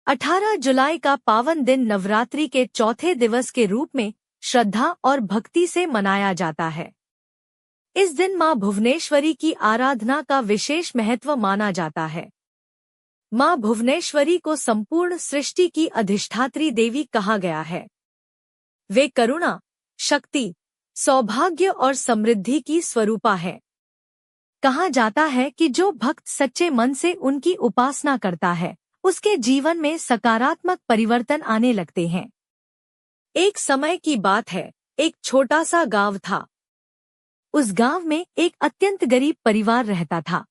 18 जुलाई का पावन दिन नवरात्रि के चौथे दिवस के रूप में श्रद्धा और भक्ति से मनाया जाता है। इस दिन मां भुवनेश्वरी की आराधना का विशेष महत्व माना जाता है। मां भुवनेश्वरी को संपूर्ण सृष्टि की अधिष्ठात्री देवी कहा गया है। वे करुणा, शक्ति, सौभाग्य और समृद्धि की स्वरूपा है। कहा जाता है कि जो भक्त सच्चे मन से उनकी उपासना करता है, उसके जीवन में सकारात्मक परिवर्तन आने लगते हैं। एक समय की बात है, एक छोटा सा गांव था। उस गांव में एक अत्यंत गरीब परिवार रहता था।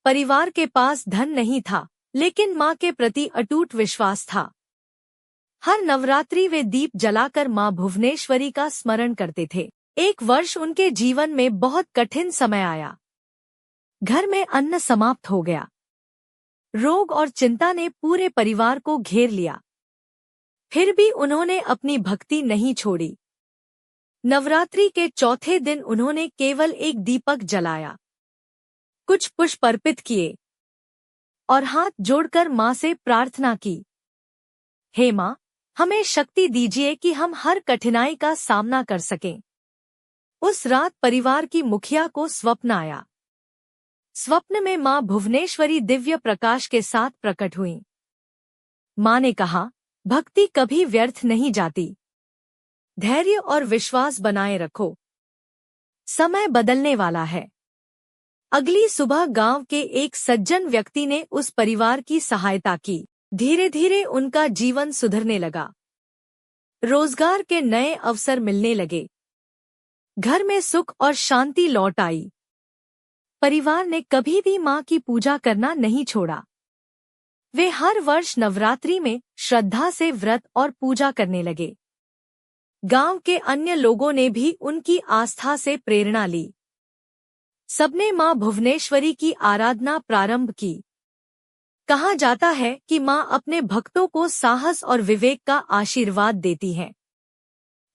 परिवार के पास धन नहीं था, लेकिन मां के प्रति अटूट विश्वास था। हर नवरात्रि वे दीप जलाकर मां भुवनेश्वरी का स्मरण करते थे। एक वर्ष उनके जीवन में बहुत कठिन समय आया। घर में अन्न समाप्त हो गया। रोग और चिंता ने पूरे परिवार को घेर लिया। फिर भी उन्होंने अपनी भक्ति नहीं छोड़ी। नवरात्रि के चौथे दिन उन्होंने केवल एक दीपक जलाया, कुछ पुष्प अर्पित किए और हाथ जोड़कर मां से प्रार्थना की, हे मां, हमें शक्ति दीजिए कि हम हर कठिनाई का सामना कर सकें। उस रात परिवार की मुखिया को स्वप्न आया। स्वप्न में मां भुवनेश्वरी दिव्य प्रकाश के साथ प्रकट हुईं। मां ने कहा, भक्ति कभी व्यर्थ नहीं जाती। धैर्य और विश्वास बनाए रखो। समय बदलने वाला है। अगली सुबह गांव के एक सज्जन व्यक्ति ने उस परिवार की सहायता की। धीरे धीरे उनका जीवन सुधरने लगा। रोजगार के नए अवसर मिलने लगे। घर में सुख और शांति लौट आई। परिवार ने कभी भी मां की पूजा करना नहीं छोड़ा। वे हर वर्ष नवरात्रि में श्रद्धा से व्रत और पूजा करने लगे। गांव के अन्य लोगों ने भी उनकी आस्था से प्रेरणा ली। सबने मां भुवनेश्वरी की आराधना प्रारंभ की। कहा जाता है कि मां अपने भक्तों को साहस और विवेक का आशीर्वाद देती हैं।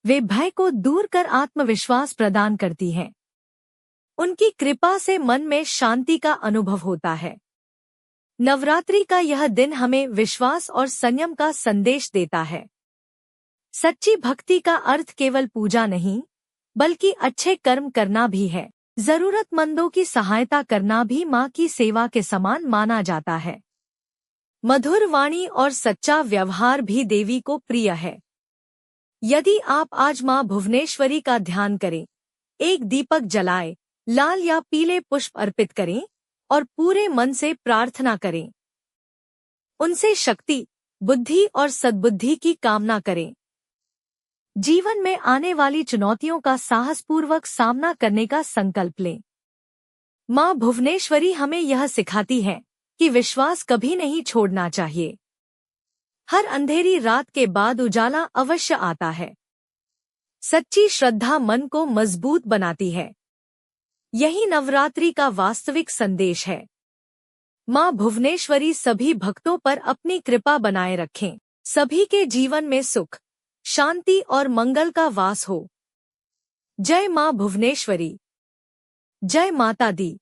वे भय को दूर कर आत्मविश्वास प्रदान करती हैं। उनकी कृपा से मन में शांति का अनुभव होता है। नवरात्रि का यह दिन हमें विश्वास और संयम का संदेश देता है। सच्ची भक्ति का अर्थ केवल पूजा नहीं, बल्कि अच्छे कर्म करना भी है। जरूरतमंदों की सहायता करना भी मां की सेवा के समान माना जाता है। मधुर वाणी और सच्चा व्यवहार भी देवी को प्रिय है। यदि आप आज मां भुवनेश्वरी का ध्यान करें, एक दीपक जलाएं, लाल या पीले पुष्प अर्पित करें और पूरे मन से प्रार्थना करें। उनसे शक्ति, बुद्धि और सद्बुद्धि की कामना करें। जीवन में आने वाली चुनौतियों का साहसपूर्वक सामना करने का संकल्प लें। मां भुवनेश्वरी हमें यह सिखाती है कि विश्वास कभी नहीं छोड़ना चाहिए। हर अंधेरी रात के बाद उजाला अवश्य आता है। सच्ची श्रद्धा मन को मजबूत बनाती है। यही नवरात्रि का वास्तविक संदेश है। मां भुवनेश्वरी सभी भक्तों पर अपनी कृपा बनाए रखें। सभी के जीवन में सुख, शांति और मंगल का वास हो। जय मां भुवनेश्वरी। जय माता दी।